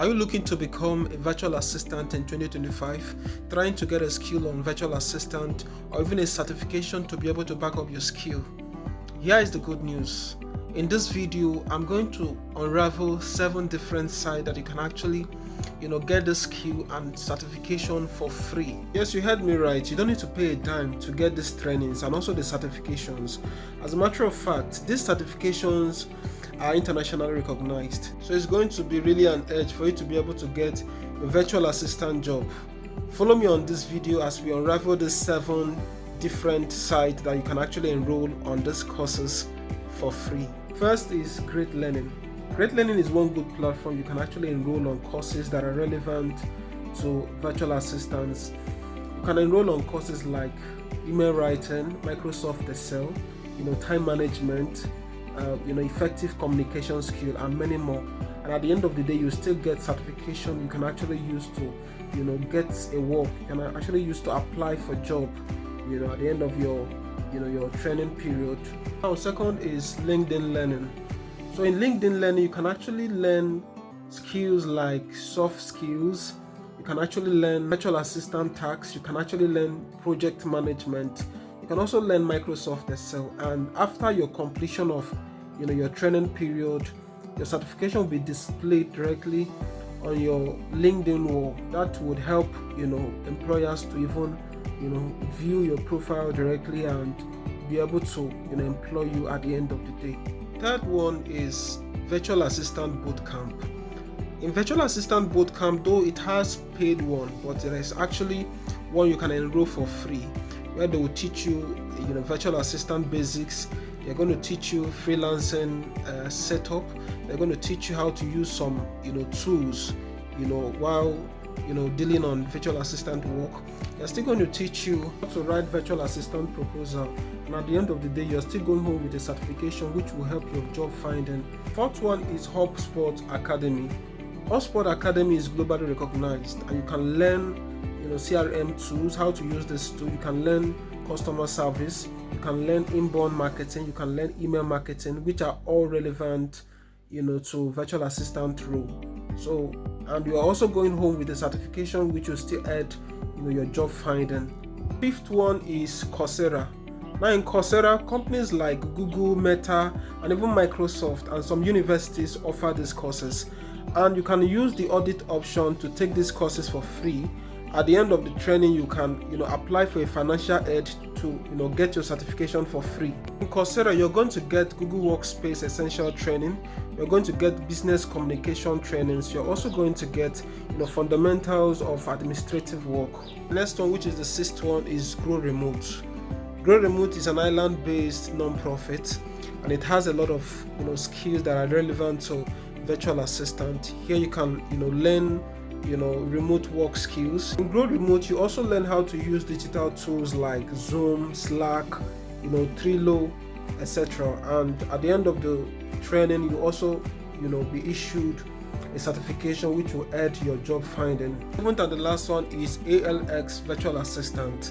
Are you looking to become a virtual assistant in 2025, trying to get a skill on virtual assistant or even a certification to be able to back up your skill? Here is the good news. In this video, I'm going to unravel 7 different sites that you can actually get the skill and certification for free. Yes, you heard me right. You don't need to pay a dime to get these trainings and also the certifications. As a matter of fact, these certifications are internationally recognized, so it's going to be really an edge for you to be able to get a virtual assistant job. Follow me on this video as we unravel these 7 different sites that you can actually enroll on these courses for free. First is Great Learning. Great Learning is one good platform you can actually enroll on courses that are relevant to virtual assistants. You can enroll on courses like email writing, Microsoft Excel, time management, effective communication skill, and many more. And at the end of the day, you still get certification you can actually use to get a work. You can actually use to apply for job at the end of your training period. Now, second is LinkedIn Learning. So in LinkedIn Learning, you can actually learn skills like soft skills. You can actually learn virtual assistant tasks. You can actually learn project management. You can also learn Microsoft Excel. And after your completion of your training period, your certification will be displayed directly on your LinkedIn wall. That would help employers to even view your profile directly and be able to employ you at the end of the day. Third one is Virtual Assistant Bootcamp. In Virtual Assistant Bootcamp, though it has paid one, but there is actually one you can enroll for free, where they will teach you virtual assistant basics. They're going to teach you freelancing setup. They're going to teach you how to use some tools while dealing on virtual assistant work. They're still going to teach you how to write virtual assistant proposal, and at the end of the day, you're still going home with a certification which will help your job finding. Fourth one is HubSpot Academy. HubSpot Academy is globally recognized, and you can learn CRM tools, how to use this tool. You can learn customer service, you can learn inbound marketing, you can learn email marketing, which are all relevant to virtual assistant role. So, and you are also going home with a certification which will still add your job finding. Fifth one is Coursera. Now in Coursera, companies like Google, Meta, and even Microsoft and some universities offer these courses, and you can use the audit option to take these courses for free. At the end of the training, you can apply for a financial aid to get your certification for free. In Coursera, you're going to get Google Workspace Essential Training. You're going to get business communication trainings. You're also going to get fundamentals of administrative work. Next one, which is the 6th one, is Grow Remote. Grow Remote is an island-based non-profit, and it has a lot of skills that are relevant to virtual assistant. Here you can learn remote work skills. In Grow Remote, you also learn how to use digital tools like Zoom, Slack, Trello, etc. And at the end of the training, you also be issued a certification which will add to your job finding. Even the last one is ALX Virtual Assistant.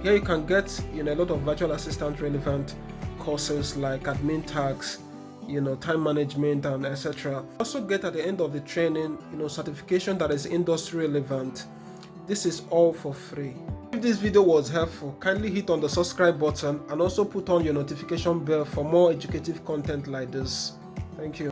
Here you can get a lot of virtual assistant relevant courses like admin tags, time management, and etc. Also get at the end of the training certification that is industry relevant. This is all for free. If this video was helpful, kindly hit on the subscribe button and also put on your notification bell for more educative content like this. Thank you.